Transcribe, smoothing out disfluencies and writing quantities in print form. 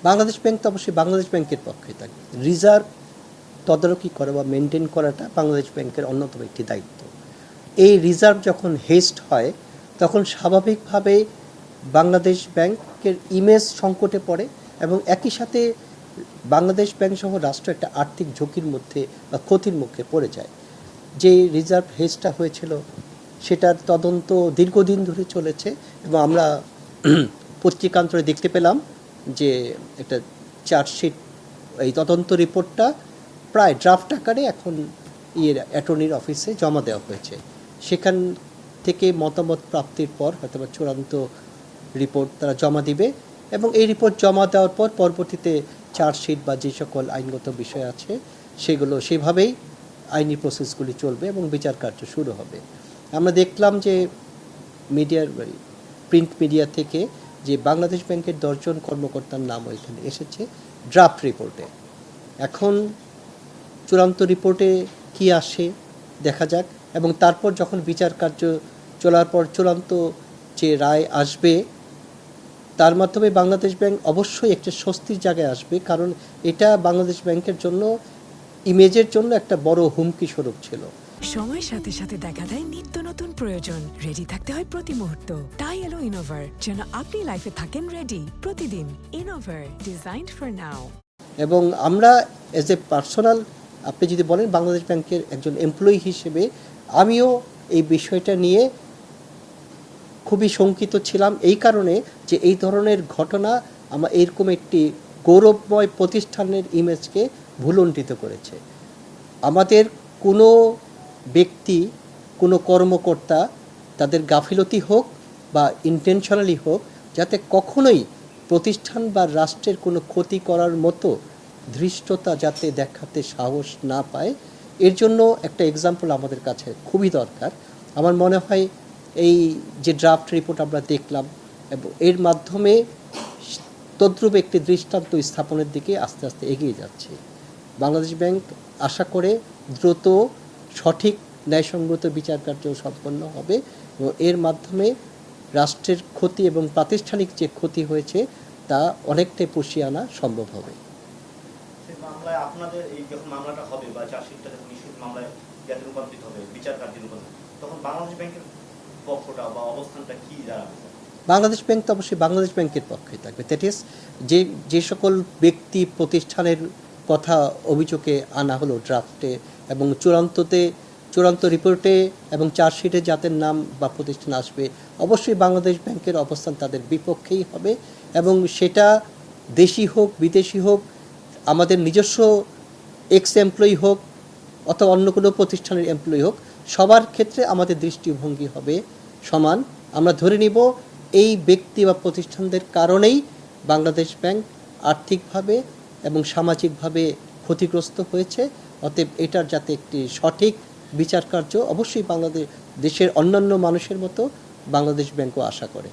Bangladesh bank তো অবশ্যই বাংলাদেশ ব্যাংকের পক্ষে থাকে। রিজার্ভ তদারকি করা বা মেনটেন করাটা বাংলাদেশ ব্যাংকের অন্যতম একটি দায়িত্ব। এই রিজার্ভ যখন হেস্ট হয় তখন স্বাভাবিকভাবে বাংলাদেশ ব্যাংকের ইমেজ সংকটে পড়ে এবং একই সাথে বাংলাদেশ ব্যাংক সহ রাষ্ট্র একটা আর্থিক ঝুঁকির মধ্যে বা ক্ষতির মুখে পড়ে যায়। যে রিজার্ভ হেজটা হয়েছিল সেটার তদন্ত দীর্ঘদিন ধরে চলেছে এবং আমরা পত্রিকান্তরে দেখতে পেলাম যে একটা চার্জশিট, এই তদন্ত রিপোর্টটা প্রায় ড্রাফট আকারে এখন অ্যাটর্নির অফিসে জমা দেওয়া হয়েছে। সেখান থেকে মতামত প্রাপ্তির পর হয়তো বা চূড়ান্ত রিপোর্ট তারা জমা দিবে এবং এই রিপোর্ট জমা দেওয়ার পর পরবর্তীতে চার্জশিট বা যে সকল আইনগত বিষয় আছে সেগুলো সেভাবেই আইনি প্রসেসগুলি চলবে এবং বিচার কার্য শুরু হবে। আমরা দেখলাম যে মিডিয়ার প্রিন্ট মিডিয়া থেকে যে বাংলাদেশ ব্যাংকের 10 জন কর্মকর্তার নাম ওইখানে এসেছে ড্রাফট রিপোর্টে। এখন চূড়ান্ত রিপোর্টে কি আসে দেখা যাক এবং তারপর যখন বিচার কার্য চলার পর চূড়ান্ত যে রায় আসবে তার মাধ্যমে বাংলাদেশ ব্যাংক অবশ্যই একটা স্বস্তির জায়গায় আসবে, কারণ এটা বাংলাদেশ ব্যাংকের জন্য ইমেজের জন্য একটা বড় হুমকি স্বরূপ ছিল। সময়ের সাথে সাথে দেখা দেয় নিত্য নতুন প্রয়োজন। রেডি থাকতে হয় প্রতি মুহূর্ত। তাই এলো ইনোভার, যেন আপনি লাইফে থাকেন রেডি প্রতিদিন। Innova, designed for now. এবং আমরা এজ এ পার্সোনাল, আপনি যদি বলেন বাংলাদেশ ব্যাংকের একজন এমপ্লয়ি হিসেবে আমিও এই বিষয়টা নিয়ে খুবই শঙ্কিত ছিলাম, এই কারণে যে এই ধরনের ঘটনা আমার এরকম একটি গৌরবময় প্রতিষ্ঠানের ইমেজকে ভুলুণ্ঠিত করেছে। আমাদের কোনো ব্যক্তি, কোনো কর্মকর্তা তাদের গাফিলতি হোক বা ইন্টেনশনালি হোক, যাতে কখনোই প্রতিষ্ঠান বা রাষ্ট্রের কোনো ক্ষতি করার মতো ধৃষ্টতা যাতে দেখাতে সাহস না পায়, এর জন্য একটা এক্সাম্পল আমাদের কাছে খুবই দরকার। আমার মনে হয় এই যে ড্রাফট রিপোর্ট আমরা দেখলাম এবং এর মাধ্যমে তদ্রূপ একটি দৃষ্টান্ত স্থাপনের দিকে আস্তে আস্তে এগিয়ে যাচ্ছে। বাংলাদেশ ব্যাংক আশা করে দ্রুত সঠিক ন্যায়সঙ্গত বিচার কার্য সম্পন্ন হবে এবং এর মাধ্যমে রাষ্ট্রের ক্ষতি এবং প্রাতিষ্ঠানিক যে ক্ষতি হয়েছে তা অনেকটাই পুষিয়ে আনা সম্ভব হবে। মামলায় আপনাদের এই যখন মামলাটা হবে বা চার্জশিটটা যখন ইস্যু মামলায় রূপান্তরিত হবে, বিচার কার্যে রূপান্তরিত, তখন বাংলাদেশ ব্যাংকের পক্ষটা বা অবস্থানটা কি দাঁড়াবে? বাংলাদেশ ব্যাংক তো অবশ্যই বাংলাদেশ ব্যাংকের পক্ষে থাকবে। দ্যাট ইজ যে সকল ব্যক্তি প্রতিষ্ঠানের কথা অভিযোগে আনা হলো ড্রাফটে এবং চূড়ান্ত রিপোর্টে এবং চার্জশিটে যাদের নাম বা প্রতিষ্ঠান আসবে, অবশ্যই বাংলাদেশ ব্যাংকের অবস্থান তাদের বিপক্ষেই হবে এবং সেটা দেশি হোক বিদেশি হোক, আমাদের নিজস্ব এক্স এমপ্লয়ি হোক অথবা অন্য কোনো প্রতিষ্ঠানের এমপ্লয়ি হোক, সবার ক্ষেত্রে আমাদের দৃষ্টিভঙ্গি হবে সমান। আমরা ধরে নিব এই ব্যক্তি বা প্রতিষ্ঠানদের কারণেই বাংলাদেশ ব্যাংক আর্থিকভাবে এবং সামাজিকভাবে ক্ষতিগ্রস্ত হয়েছে। অতএব এটার যাতে একটি সঠিক বিচার কার্য অবশ্যই দেশের অন্যান্য মানুষের মতো বাংলাদেশ ব্যাংকও আশা করে।